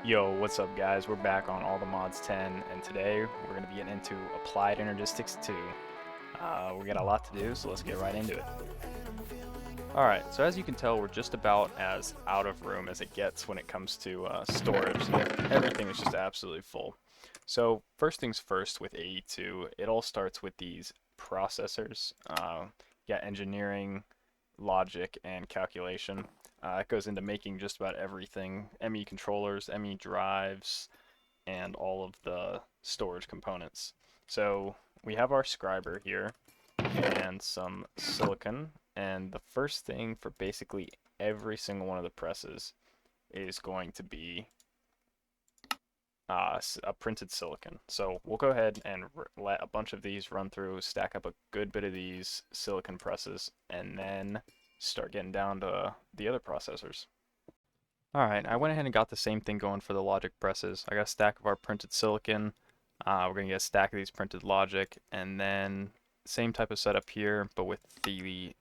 Yo, what's up guys? We're back on All the Mods 10, and today we're going to be getting into Applied Energistics 2. We got a lot to do, so let's get right into it. Alright, so as you can tell, we're just about as out of room as it gets when it comes to storage. Everything is just absolutely full. So first things first with AE2, it all starts with these processors. Yeah, engineering, logic, and calculation. It goes into making just about everything: ME controllers, ME drives, and all of the storage components. So we have our scriber here and some silicon. And the first thing for basically every single one of the presses is going to be a printed silicon. So we'll go ahead and let a bunch of these run through, stack up a good bit of these silicon presses, and then start getting down to the other processors. Alright, I went ahead and got the same thing going for the logic presses. I got a stack of our printed silicon. We're going to get a stack of these printed logic, and then same type of setup here, but with the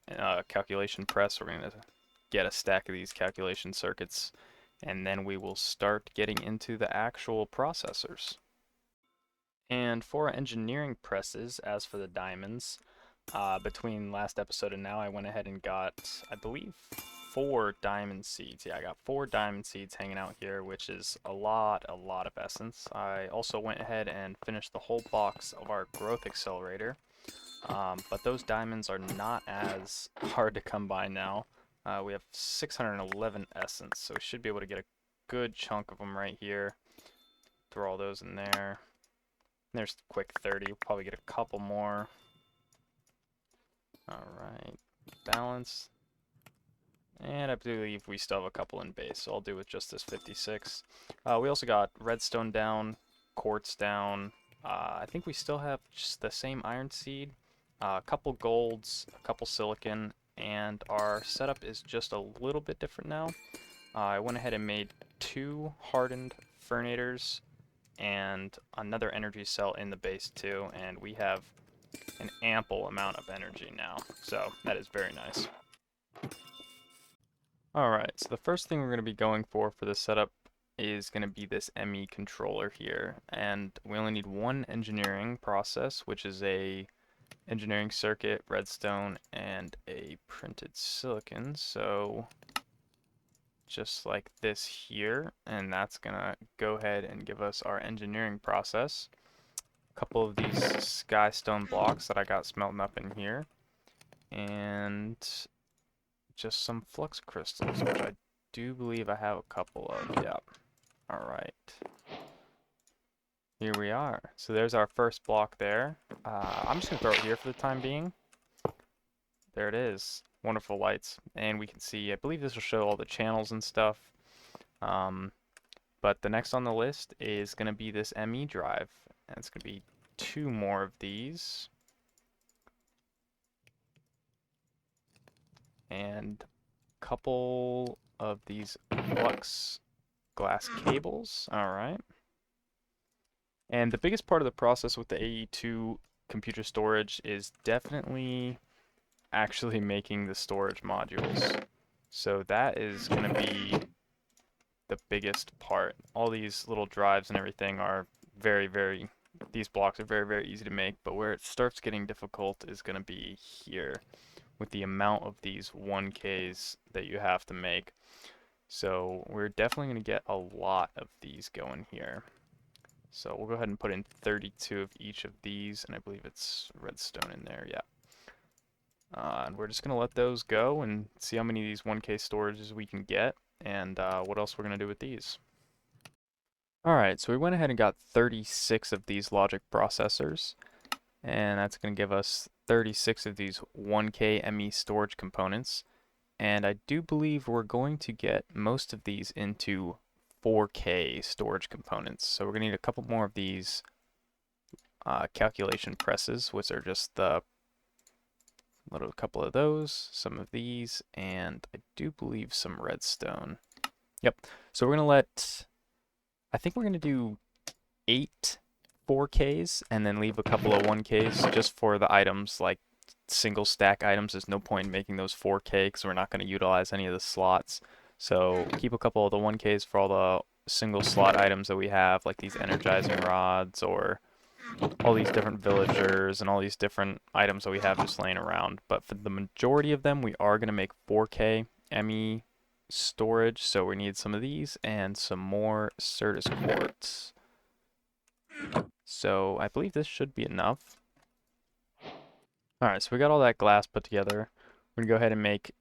calculation press. We're going to get a stack of these calculation circuits, and then we will start getting into the actual processors. And for engineering presses, as for the diamonds, between last episode and now, I went ahead and got, I believe, 4 diamond seeds. Yeah, I got 4 diamond seeds hanging out here, which is a lot of essence. I also went ahead and finished the whole box of our growth accelerator. But those diamonds are not as hard to come by now. We have 611 essence, so we should be able to get a good chunk of them right here. Throw all those in there. There's quick 30. We'll probably get a couple more. Alright, balance. And I believe we still have a couple in base, so I'll do with just this 56. We also got redstone down, quartz down. I think we still have just the same iron seed, a couple golds, a couple silicon, and our setup is just a little bit different now. I went ahead and made 2 hardened fernators and another energy cell in the base too, and we have an ample amount of energy now, so that is very nice. Alright, so the first thing we're going to be going for this setup is going to be this ME controller here, and we only need one engineering process, which is a engineering circuit, redstone, and a printed silicon. So just like this here, and that's gonna go ahead and give us our engineering process. A couple of these skystone blocks that I got smelting up in here, and just some flux crystals, which I do believe I have a couple of. Yeah. Alright. Here we are. So there's our first block there. I'm just gonna throw it here for the time being. There it is. Wonderful lights. And we can see, I believe this will show all the channels and stuff. But the next on the list is going to be this ME drive. And it's going to be 2 more of these. And a couple of these flux glass cables. Alright. And the biggest part of the process with the AE2 computer storage is definitely actually making the storage modules. So that is going to be the biggest part. All these little drives and everything are these blocks are very easy to make, but where it starts getting difficult is going to be here with the amount of these 1Ks that you have to make. So we're definitely going to get a lot of these going here. So we'll go ahead and put in 32 of each of these, and I believe it's redstone in there, yeah. And we're just going to let those go and see how many of these 1K storages we can get, and what else we're going to do with these. Alright, so we went ahead and got 36 of these logic processors, and that's going to give us 36 of these 1K ME storage components, and I do believe we're going to get most of these into 4K storage components. So we're going to need a couple more of these calculation presses, which are just the little couple of those, some of these, and I do believe some redstone. Yep. So we're going to I think we're going to do 8 4Ks and then leave a couple of 1Ks just for the items, like single stack items. There's no point in making those 4K because we're not going to utilize any of the slots. So keep a couple of the 1Ks for all the single slot items that we have, like these energizing rods or all these different villagers and all these different items that we have just laying around. But for the majority of them, we are going to make 4K ME storage, so we need some of these and some more Certus quartz. So I believe this should be enough. Alright, so we got all that glass put together. We're going to go ahead and make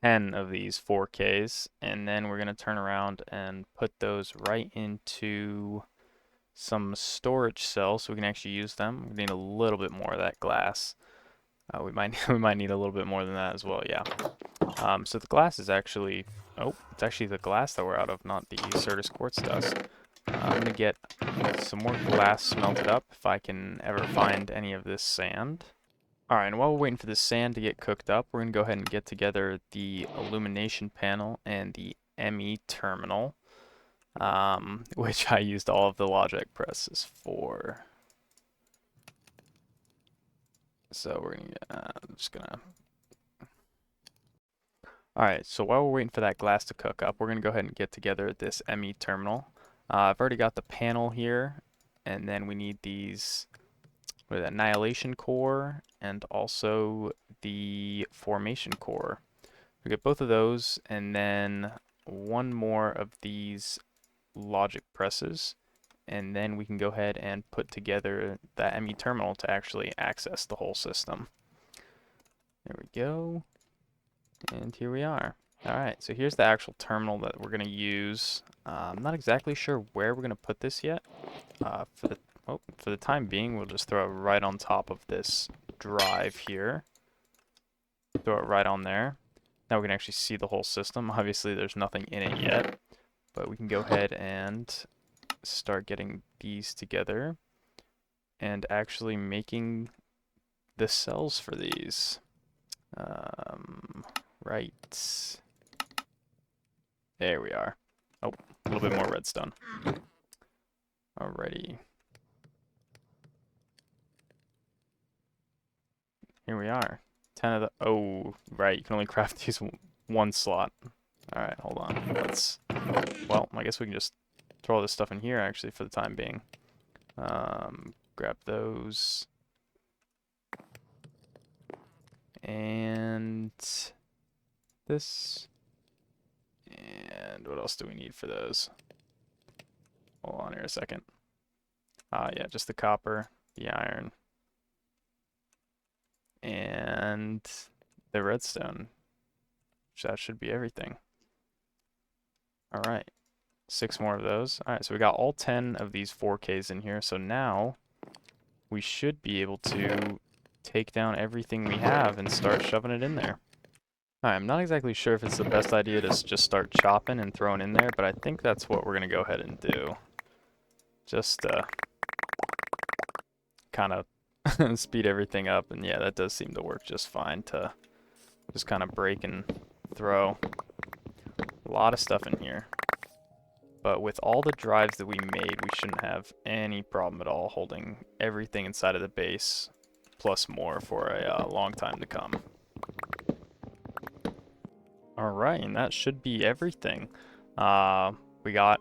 10 of these 4Ks, and then we're going to turn around and put those right into some storage cells so we can actually use them. We need a little bit more of that glass. We might need a little bit more than that as well, yeah. So the glass is actually, oh, it's actually the glass that we're out of, not the Certus quartz dust. I'm gonna get some more glass smelted up if I can ever find any of this sand. Alright, and while we're waiting for this sand to get cooked up, we're gonna go ahead and get together the illumination panel and the ME terminal, which I used all of the logic presses for. So we're gonna just gonna. Alright, so while we're waiting for that glass to cook up, we're gonna go ahead and get together this ME terminal. I've already got the panel here, and then we need these with annihilation core and also the formation core. We get both of those, and then one more of these logic presses, and then we can go ahead and put together that ME terminal to actually access the whole system. There we go, and here we are. Alright, so here's the actual terminal that we're going to use. I'm not exactly sure where we're going to put this yet. For the time being, we'll just throw it right on top of this drive here. Throw it right on there. Now we can actually see the whole system. Obviously, there's nothing in it yet, but we can go ahead and start getting these together and actually making the cells for these. Right. There we are. Oh, a little bit more redstone. Alrighty. Here we are. 10 of the... Oh, right. You can only craft these one slot. Alright, hold on. Let's... Well, I guess we can just throw all this stuff in here, actually, for the time being. Grab those. And... this. And what else do we need for those? Hold on here a second. Yeah, just the copper, the iron, and the redstone. That should be everything. Alright, 6 more of those. Alright, so we got all 10 of these 4Ks in here, so now we should be able to take down everything we have and start shoving it in there. I'm not exactly sure if it's the best idea to just start chopping and throwing in there, but I think that's what we're going to go ahead and do. Just kind of speed everything up, and yeah, that does seem to work just fine to just kind of break and throw. A lot of stuff in here. But with all the drives that we made, we shouldn't have any problem at all holding everything inside of the base, plus more for a long time to come. Alright, and that should be everything. We got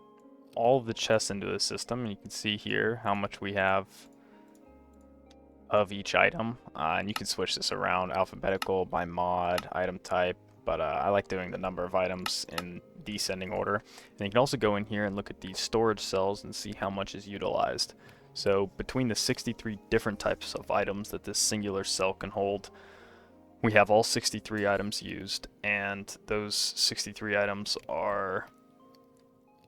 all of the chests into the system, and you can see here how much we have of each item. And you can switch this around alphabetical by mod, item type, but I like doing the number of items in descending order. And you can also go in here and look at these storage cells and see how much is utilized. So between the 63 different types of items that this singular cell can hold, we have all 63 items used, and those 63 items are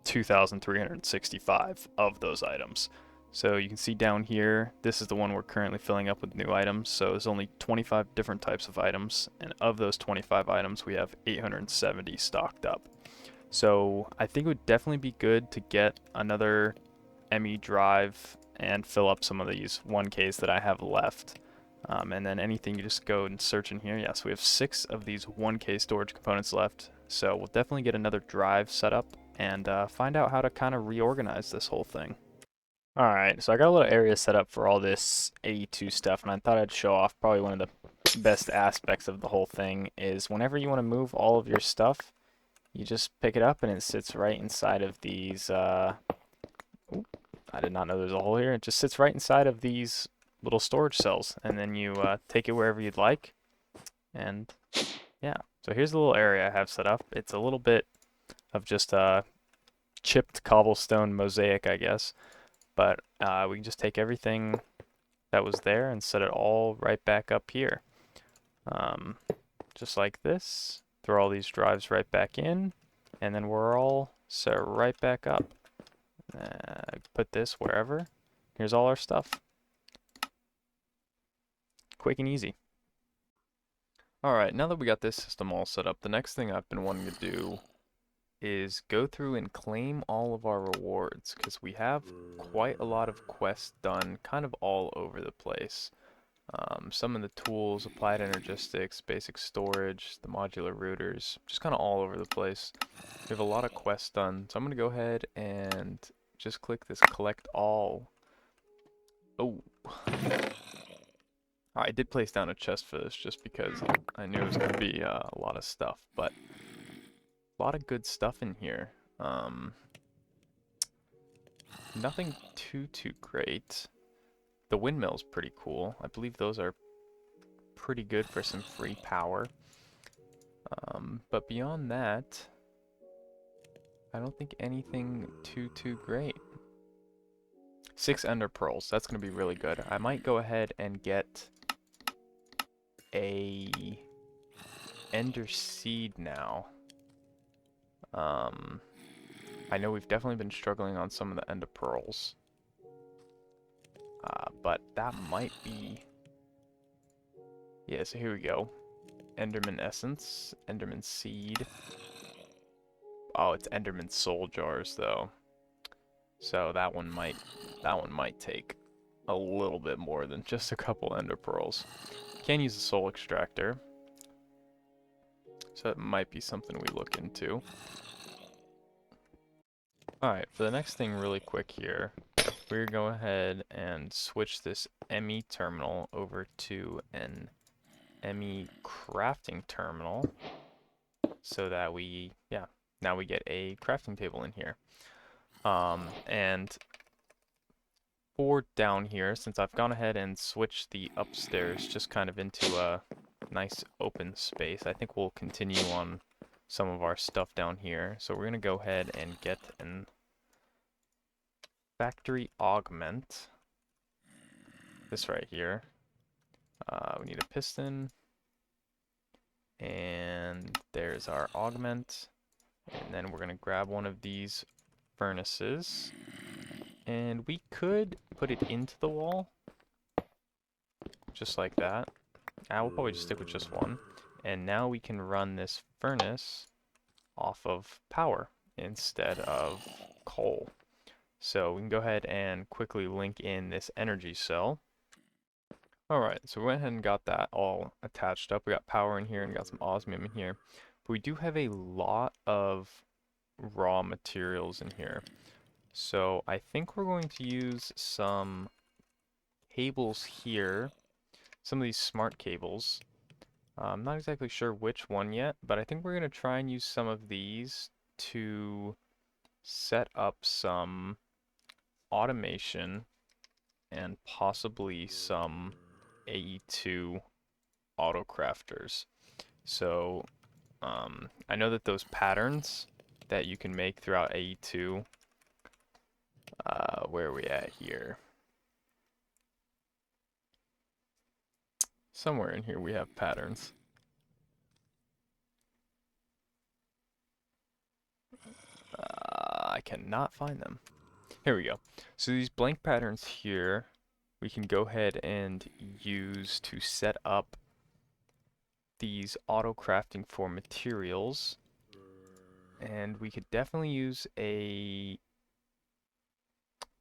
2,365 of those items. So you can see down here, this is the one we're currently filling up with new items, so there's only 25 different types of items, and of those 25 items, we have 870 stocked up. So I think it would definitely be good to get another ME drive and fill up some of these 1Ks that I have left. And then anything, you just go and search in here. Yes, we have 6 of these 1K storage components left. So we'll definitely get another drive set up and find out how to kind of reorganize this whole thing. Alright, so I got a little area set up for all this AE2 stuff, and I thought I'd show off probably one of the best aspects of the whole thing is whenever you want to move all of your stuff, you just pick it up and it sits right inside of these, oop, I did not know there's a hole here. It just sits right inside of these little storage cells, and then you take it wherever you'd like, and yeah. So here's the little area I have set up. It's a little bit of just chipped cobblestone mosaic, I guess, but we can just take everything that was there and set it all right back up here. Just like this. Throw all these drives right back in, and then we're all set right back up. Put this wherever. Here's all our stuff. Quick and easy. Alright, now that we got this system all set up, the next thing I've been wanting to do is go through and claim all of our rewards, because we have quite a lot of quests done kind of all over the place. Some of the tools, applied energistics, basic storage, the modular routers, just kind of all over the place. We have a lot of quests done, so I'm going to go ahead and just click this collect all. Oh. I did place down a chest for this just because I knew it was going to be a lot of stuff, but a lot of good stuff in here. Nothing too great. The windmill's pretty cool. I believe those are pretty good for some free power. But beyond that, I don't think anything too great. 6 ender pearls. That's going to be really good. I might go ahead and get a ender seed now. I know we've definitely been struggling on some of the ender pearls. But that might be... Yeah, so here we go. Enderman essence, Enderman seed. Oh, it's Enderman soul jars though. So that one might take a little bit more than just a couple ender pearls. Can use a soul extractor. So that might be something we look into. Alright, for the next thing really quick here, we're going to go ahead and switch this ME terminal over to an ME crafting terminal so that we, now we get a crafting table in here. And for down here, since I've gone ahead and switched the upstairs just kind of into a nice open space, I think we'll continue on some of our stuff down here. So we're going to go ahead and get an factory augment. This right here. We need a piston. And there's our augment. And then we're going to grab one of these furnaces. And we could put it into the wall. Just like that. We'll probably just stick with just one. And now we can run this furnace off of power instead of coal. So we can go ahead and quickly link in this energy cell. Alright, so we went ahead and got that all attached up. We got power in here and got some osmium in here. But we do have a lot of raw materials in here. So I think we're going to use some cables here. Some of these smart cables. I'm not exactly sure which one yet, but I think we're going to try and use some of these to set up some automation and possibly some AE2 autocrafters. So I know that those patterns that you can make throughout AE2, where are we at here? Somewhere in here we have patterns. I cannot find them. Here we go. So these blank patterns here, we can go ahead and use to set up these auto crafting for materials. And we could definitely use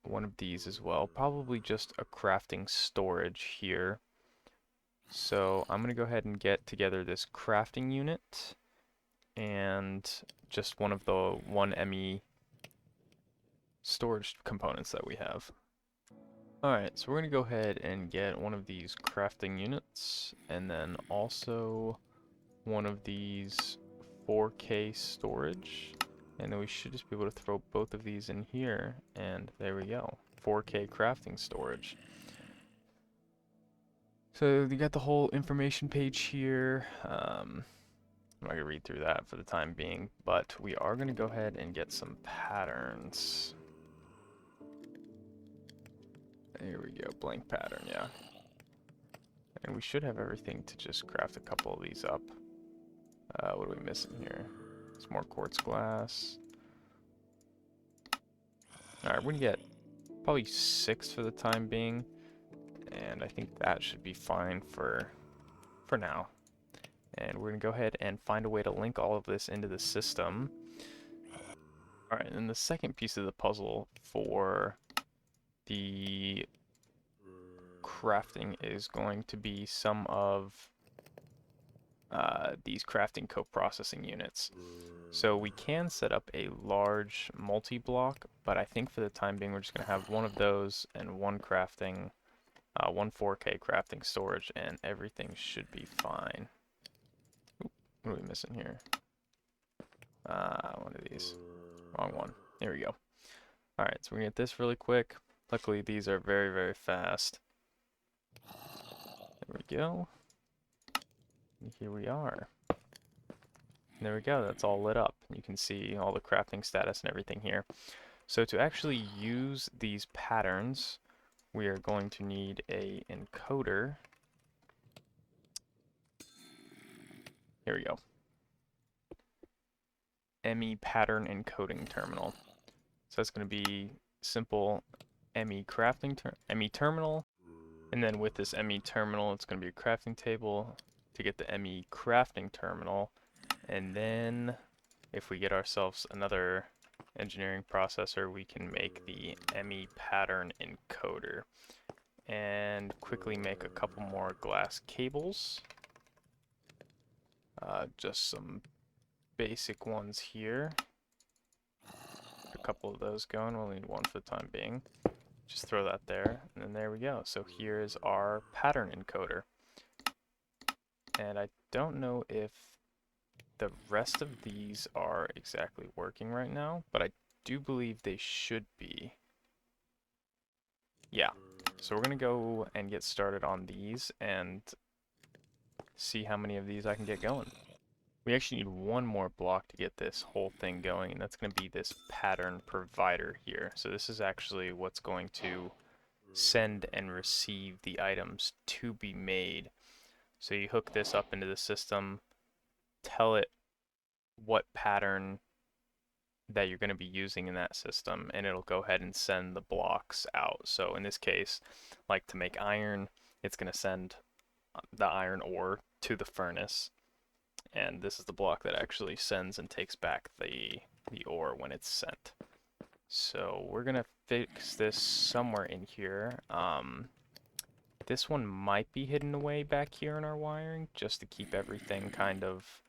one of these as well. Probably just a crafting storage here. So I'm going to go ahead and get together this crafting unit and just one of the 1ME storage components that we have. Alright, so we're going to go ahead and get one of these crafting units and then also one of these 4K storage. And then we should just be able to throw both of these in here, and there we go. 4K crafting storage. So you got the whole information page here. I'm not going to read through that for the time being, but we are going to go ahead and get some patterns. There we go, blank pattern, yeah. And we should have everything to just craft a couple of these up. What are we missing here? Some more quartz glass. Alright, we're going to get probably 6 for the time being. And I think that should be fine for now. And we're going to go ahead and find a way to link all of this into the system. Alright, and the second piece of the puzzle for the crafting is going to be some of these crafting co-processing units. So we can set up a large multi-block, but I think for the time being we're just going to have one of those and one crafting, one 4K crafting storage, and everything should be fine. Oop, what are we missing here? One of these. Wrong one. Here we go. Alright, so we're going to get this really quick. Luckily these are very, very fast. There we go. And here we are. And there we go, that's all lit up. You can see all the crafting status and everything here. So to actually use these patterns, we are going to need a encoder. Here we go. ME pattern encoding terminal. So that's going to be simple ME crafting ME terminal, and then with this ME terminal, it's going to be a crafting table to get the ME crafting terminal, and then if we get ourselves another engineering processor, we can make the ME pattern encoder, and quickly make a couple more glass cables. Just some basic ones here. A couple of those going. We'll need one for the time being. Just throw that there, and then there we go. So here's our pattern encoder. And I don't know if the rest of these are exactly working right now, but I do believe they should be. Yeah. So we're going to go and get started on these and see how many of these I can get going. We actually need one more block to get this whole thing going, and that's going to be this pattern provider here. So this is actually what's going to send and receive the items to be made. So you hook this up into the system, tell it what pattern that you're going to be using in that system, and it'll go ahead and send the blocks out. So in this case, like to make iron, it's going to send the iron ore to the furnace. And this is the block that actually sends and takes back the ore when it's sent. So we're gonna fix this somewhere in here. This one might be hidden away back here in our wiring, just to keep everything kind of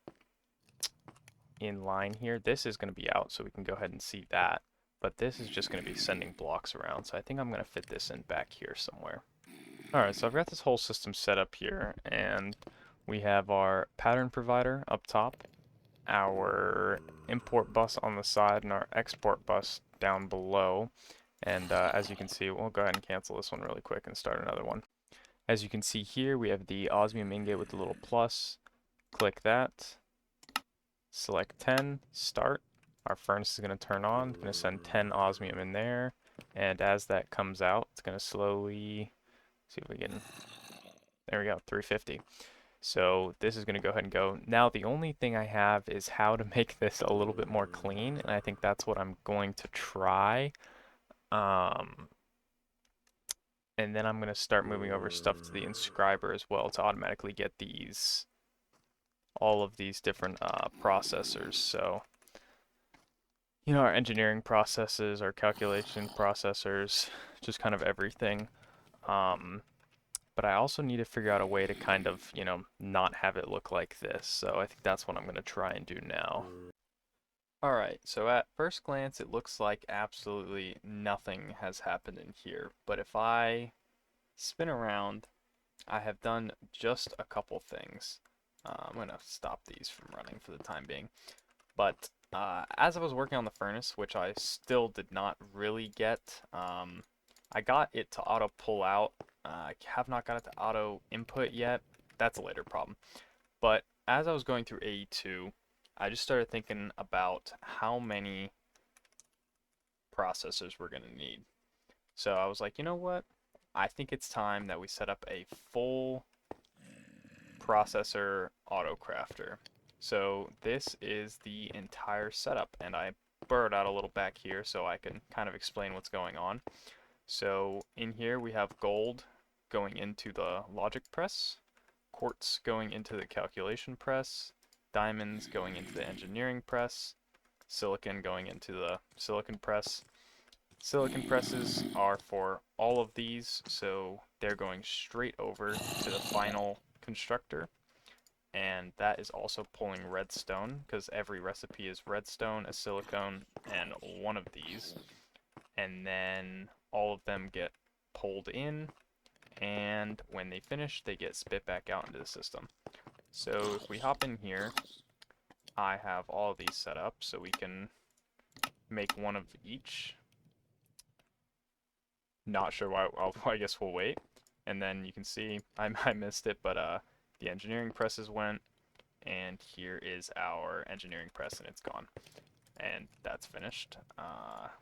in line here. This is gonna be out, so we can go ahead and see that. But this is just gonna be sending blocks around, so I think I'm gonna fit this in back here somewhere. Alright, so I've got this whole system set up here, and we have our pattern provider up top, our import bus on the side, and our export bus down below. And as you can see, we'll go ahead and cancel this one really quick and start another one. As you can see here, we have the osmium ingot with the little plus. Click that. Select 10, start. Our furnace is going to turn on. It's going to send 10 osmium in there. And as that comes out, it's going to slowly, see if we can, there we go, 350. So this is going to go ahead and go. Now the only thing I have is how to make this a little bit more clean, and I think that's what I'm going to try. And then I'm going to start moving over stuff to the inscriber as well to automatically get these, all of these different processors. So, you know, our engineering processes, our calculation processors, just kind of everything. But I also need to figure out a way to kind of, you know, not have it look like this. So I think that's what I'm going to try and do now. Alright, so at first glance it looks like absolutely nothing has happened in here. But if I spin around, I have done just a couple things. I'm going to stop these from running for the time being. But as I was working on the furnace, which I still did not really get, I got it to auto pull out. I have not got it to auto input yet. That's a later problem. But as I was going through AE2, I just started thinking about how many processors we're going to need. So I was like, you know what? I think it's time that we set up a full processor autocrafter. So this is the entire setup, and I burrowed out a little back here so I can kind of explain what's going on. So in here we have gold going into the logic press, quartz going into the calculation press, diamonds going into the engineering press, silicon going into the silicon press. Silicon presses are for all of these, so they're going straight over to the final constructor. And that is also pulling redstone, because every recipe is redstone, a silicone, and one of these. And then all of them get pulled in, and when they finish, they get spit back out into the system. So if we hop in here, I have all of these set up, so we can make one of each. Not sure why, I guess we'll wait. And then you can see, I missed it, but the engineering presses went, and here is our engineering press, and it's gone. And that's finished.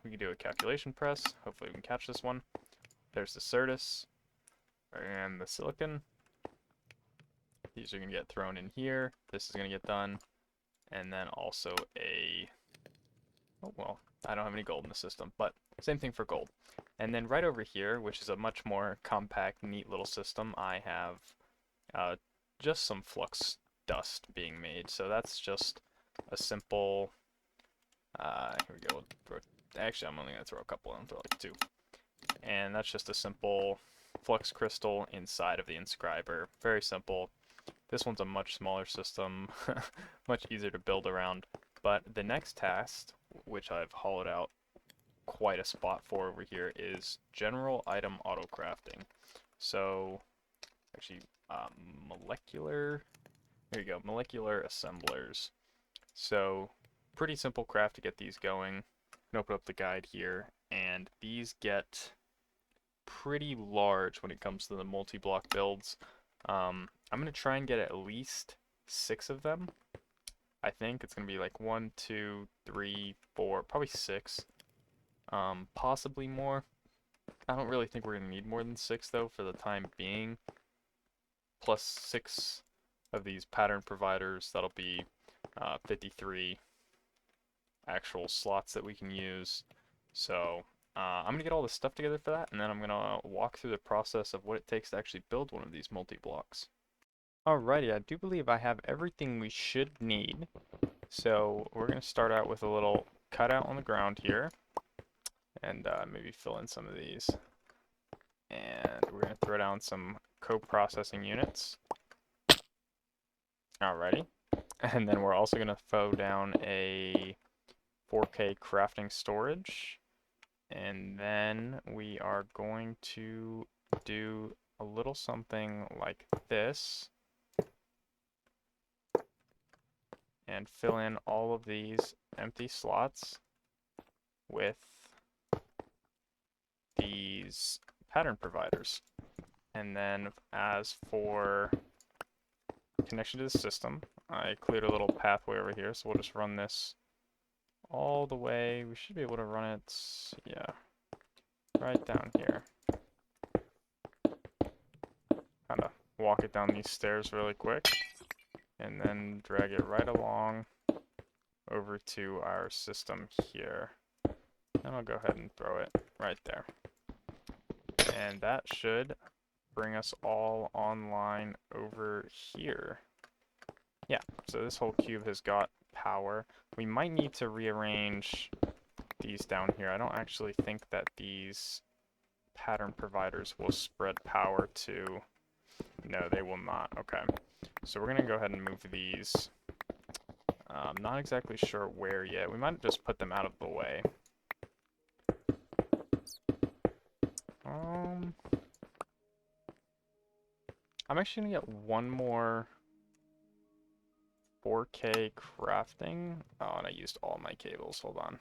We can do a calculation press. Hopefully we can catch this one. There's the Certus and the silicon. These are going to get thrown in here. This is going to get done. And then also a... Oh, well, I don't have any gold in the system, but same thing for gold. And then right over here, which is a much more compact, neat little system, I have just some flux dust being made. So that's just a simple... here we go. Actually, I'm only going to throw a couple in, throw like 2. And that's just a simple flux crystal inside of the inscriber. Very simple. This one's a much smaller system, much easier to build around. But the next task, which I've hollowed out quite a spot for over here, is general item autocrafting. So, actually, molecular, there you go, molecular assemblers. So, pretty simple craft to get these going. Can open up the guide here, and these get pretty large when it comes to the multi-block builds. I'm going to try and get at least 6 of them. I think it's going to be like 1, 2, 3, 4, probably 6. Possibly more. I don't really think we're going to need more than 6 though for the time being. Plus 6 of these pattern providers, that'll be 53 actual slots that we can use. So I'm going to get all the stuff together for that, and then I'm going to walk through the process of what it takes to actually build one of these multi-blocks. Alrighty, I do believe I have everything we should need. So we're going to start out with a little cutout on the ground here, and maybe fill in some of these. And we're going to throw down some co-processing units. Alrighty. And then we're also going to throw down a 4K crafting storage. And then we are going to do a little something like this. And fill in all of these empty slots with these pattern providers. And then as for connection to the system, I cleared a little pathway over here, so we'll just run this all the way. We should be able to run it, yeah, right down here. Kind of walk it down these stairs really quick, and then drag it right along over to our system here. And I'll go ahead and throw it right there. And that should bring us all online over here. Yeah, so this whole cube has got power. We might need to rearrange these down here. I don't actually think that these pattern providers will spread power to... No, they will not. Okay. So we're going to go ahead and move these. I'm not exactly sure where yet. We might just put them out of the way. I'm actually going to get one more 4K crafting. Oh, and I used all my cables. Hold on.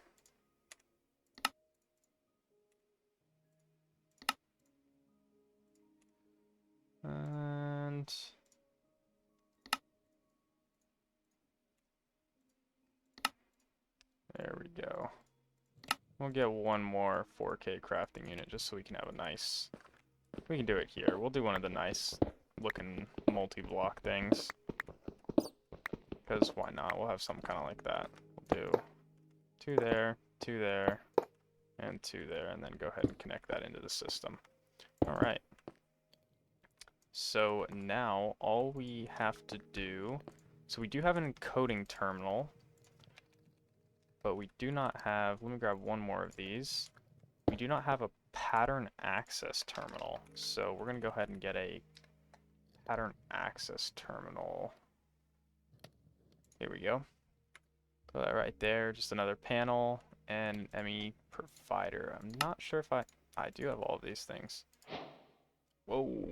And there we go. We'll get one more 4K crafting unit just so we can have a nice... We can do it here. We'll do one of the nice looking multi-block things. Because why not? We'll have some kind of like that. We'll do 2 there, 2 there, and 2 there, and then go ahead and connect that into the system. Alright. So now all we have to do... So we do have an encoding terminal, but we do not have... Let me grab one more of these. We do not have a pattern access terminal. So we're going to go ahead and get a pattern access terminal. Here we go. Put that right there. Just another panel and ME provider. I'm not sure if I do have all of these things. Whoa.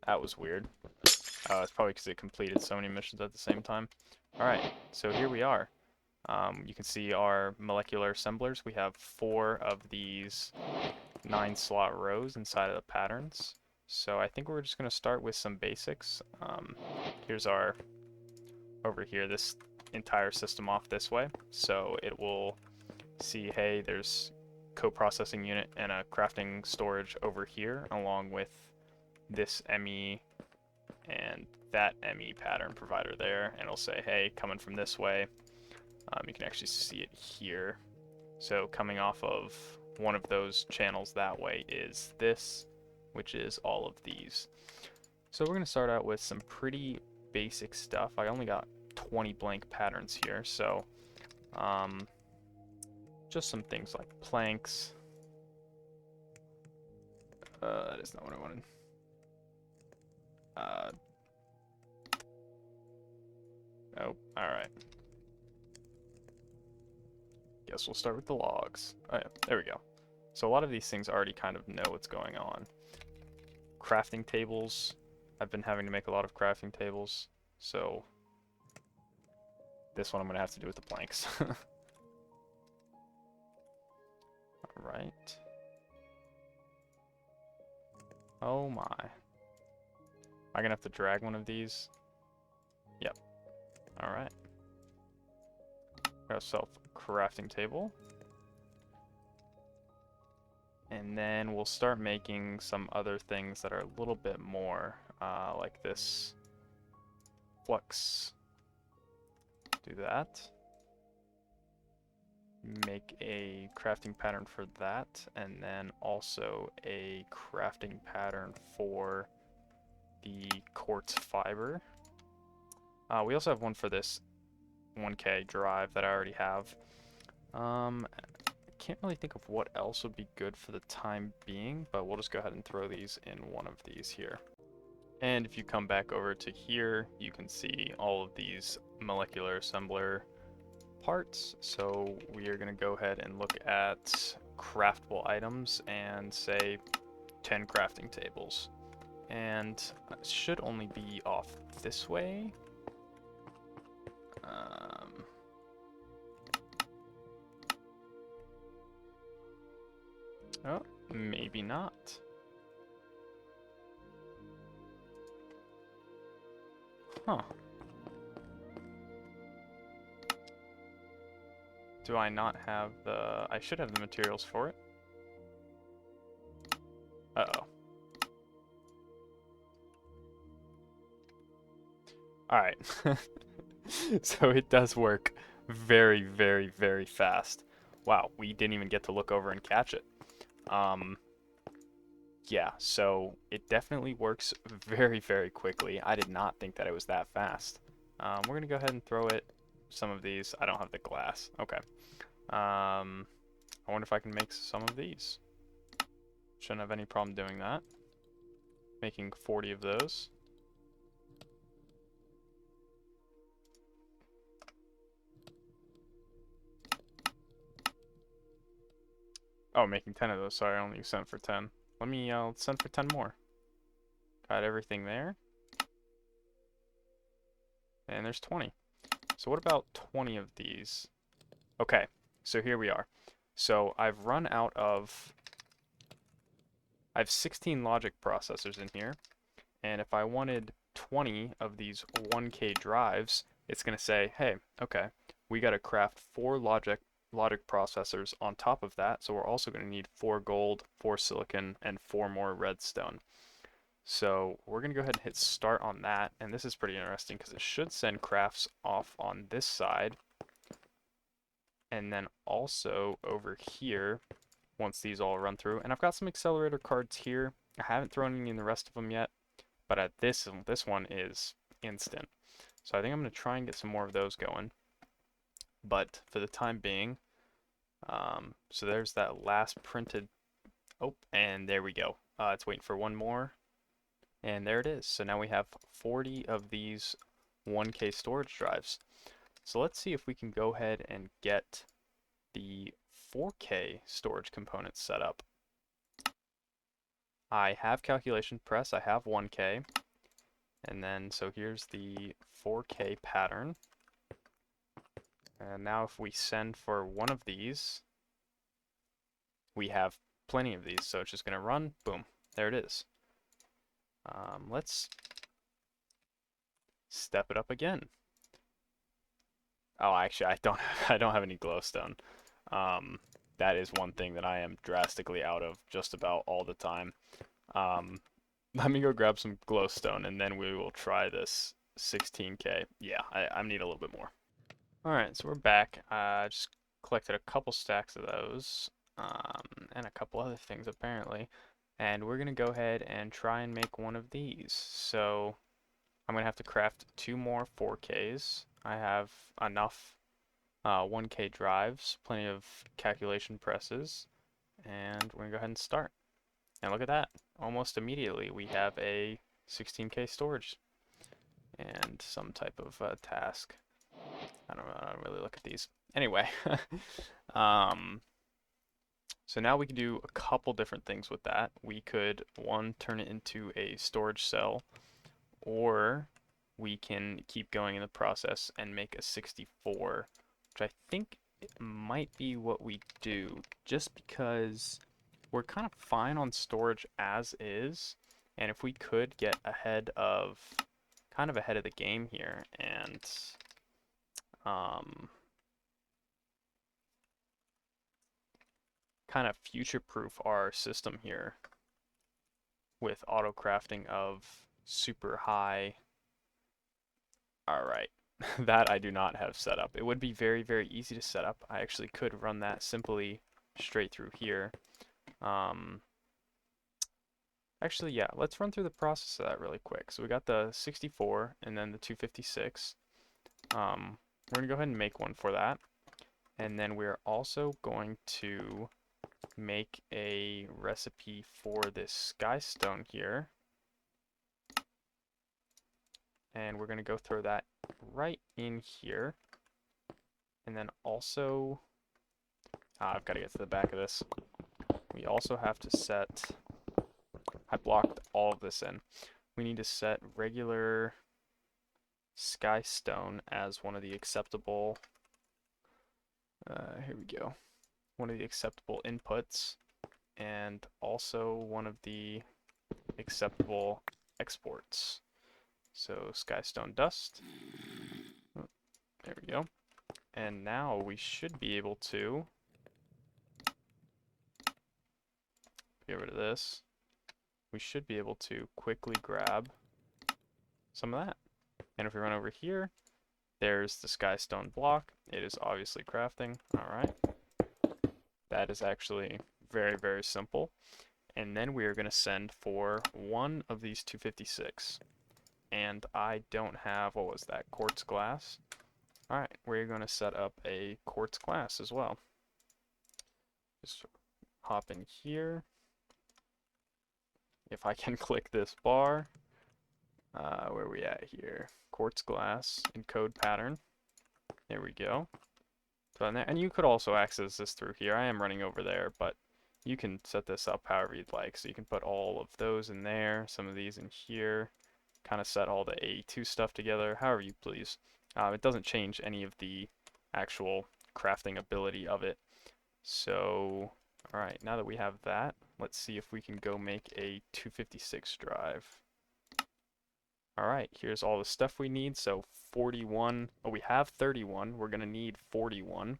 That was weird. It's probably because it completed so many missions at the same time. Alright, so here we are. You can see our molecular assemblers. We have 4 of these 9-slot rows inside of the patterns. So I think we're just going to start with some basics. Here's our, over here, this entire system off this way. So it will see, hey, there's co-processing unit and a crafting storage over here, along with this ME and that ME pattern provider there. And it'll say, hey, coming from this way. You can actually see it here. So coming off of one of those channels that way is this, which is all of these. So we're going to start out with some pretty basic stuff. I only got 20 blank patterns here, so just some things like planks. That is not what I wanted. Oh, alright. Guess we'll start with the logs. Oh yeah, there we go. So a lot of these things already kind of know what's going on. Crafting tables. I've been having to make a lot of crafting tables, so this one I'm going to have to do with the planks. Alright. Oh my. Am I going to have to drag one of these? Yep. Alright. Got ourselves a crafting table. And then we'll start making some other things that are a little bit more like this flux. Do that. Make a crafting pattern for that, and then also a crafting pattern for the quartz fiber. We also have one for this 1K drive that I already have. I can't really think of what else would be good for the time being, but we'll just go ahead and throw these in one of these here. And if you come back over to here, you can see all of these molecular assembler parts. So we are going to go ahead and look at craftable items and say 10 crafting tables. And it should only be off this way. Oh, maybe not. Huh. Do I not have the... I should have the materials for it. Uh-oh. Alright. So it does work very, very, very fast. Wow, we didn't even get to look over and catch it. Yeah, so it definitely works very, very quickly. I did not think that it was that fast. We're going to go ahead and throw it, some of these. I don't have the glass. Okay. I wonder if I can make some of these. Shouldn't have any problem doing that. Making 40 of those. Oh, making 10 of those. Sorry, I only sent for 10. Let me send for 10 more. Got everything there. And there's 20. So what about 20 of these? Okay, so here we are. So I've run out of... I have 16 logic processors in here. And if I wanted 20 of these 1K drives, it's going to say, hey, okay, we got to craft 4 logic processors on top of that. So we're also going to need 4 gold, 4 silicon, and 4 more redstone. So we're going to go ahead and hit start on that. And this is pretty interesting because it should send crafts off on this side. And then also over here, once these all run through. And I've got some accelerator cards here. I haven't thrown any in the rest of them yet. But at this one is instant. So I think I'm going to try and get some more of those going. But for the time being, so there's that last printed, oh, and there we go. It's waiting for one more, and there it is. So now we have 40 of these 1K storage drives. So let's see if we can go ahead and get the 4K storage components set up. I have calculation press, I have 1K, and then so here's the 4K pattern. And now if we send for one of these, we have plenty of these, so it's just going to run, boom, there it is. Let's step it up again. Oh, actually, I don't have any glowstone. That is one thing that I am drastically out of just about all the time. Let me go grab some glowstone, and then we will try this 16K. Yeah, I need a little bit more. Alright, so we're back. Just collected a couple stacks of those, and a couple other things apparently. And we're going to go ahead and try and make one of these. So I'm going to have to craft 2 more 4Ks. I have enough 1K drives, plenty of calculation presses, and we're going to go ahead and start. And look at that. Almost immediately we have a 16K storage and some type of task. I don't really look at these. Anyway, so now we can do a couple different things with that. We could, one, turn it into a storage cell, or we can keep going in the process and make a 64, which I think it might be what we do, just because we're kind of fine on storage as is, and if we could get ahead of, kind of ahead of the game here, and kind of future-proof our system here with auto-crafting of super high. Alright, that I do not have set up. It would be very, very easy to set up. I actually could run that simply straight through here. Actually, yeah, let's run through the process of that really quick. So we got the 64 and then the 256. We're going to go ahead and make one for that. And then we're also going to make a recipe for this skystone here. And we're going to go throw that right in here. And then also, I've got to get to the back of this. We also have to set, I blocked all of this in. We need to set regular skystone as one of the acceptable, here we go, one of the acceptable inputs, and also one of the acceptable exports. So skystone dust, oh, there we go. And now we should be able to get rid of this. We should be able to quickly grab some of that. And if we run over here, there's the skystone block. It is obviously crafting. Alright. That is actually very, very simple. And then we are going to send for one of these 256. And I don't have, what was that, quartz glass? Alright, we're going to set up a quartz glass as well. Just hop in here. If I can click this bar. Where are we at here? Quartz glass encode pattern. There we go. So there, and you could also access this through here. I am running over there, but you can set this up however you'd like. So you can put all of those in there, some of these in here, kind of set all the AE2 stuff together, however you please. It doesn't change any of the actual crafting ability of it. So, alright, now that we have that, let's see if we can go make a 256 drive. Alright, here's all the stuff we need. So 41, oh, we have 31, we're going to need 41.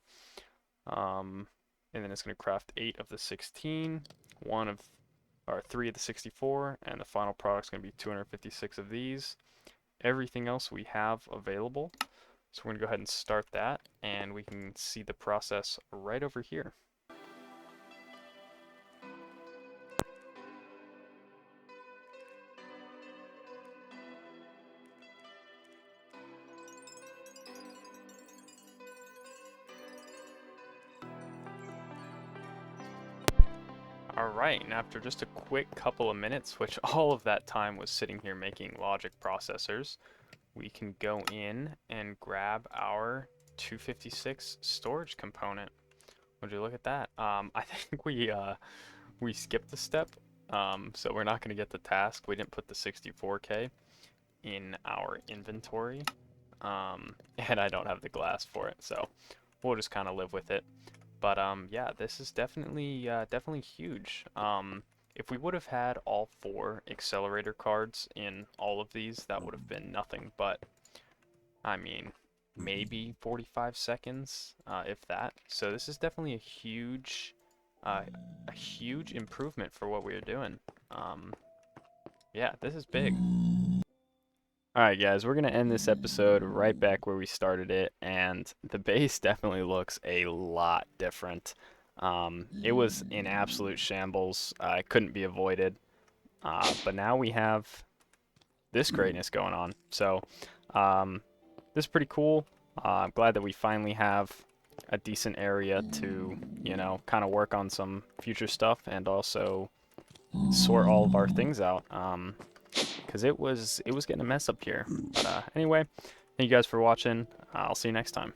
And then it's going to craft 8 of the 16, 3 of the 64, and the final product's going to be 256 of these. Everything else we have available. So we're going to go ahead and start that, and we can see the process right over here. Alright, and after just a quick couple of minutes, which all of that time was sitting here making logic processors, we can go in and grab our 256 storage component. Would you look at that? I think we skipped a step, so we're not going to get the task. We didn't put the 64K in our inventory, and I don't have the glass for it, so we'll just kind of live with it. But yeah, this is definitely huge. If we would have had all 4 accelerator cards in all of these, that would have been nothing but, I mean, maybe 45 seconds, if that. So this is definitely a huge improvement for what we are doing. Yeah, this is big. Alright guys, we're going to end this episode right back where we started it, and the base definitely looks a lot different. It was in absolute shambles. It couldn't be avoided. But now we have this greatness going on. So this is pretty cool. I'm glad that we finally have a decent area to, you know, kind of work on some future stuff and also sort all of our things out. Because it was getting a mess up here. But anyway, thank you guys for watching. I'll see you next time.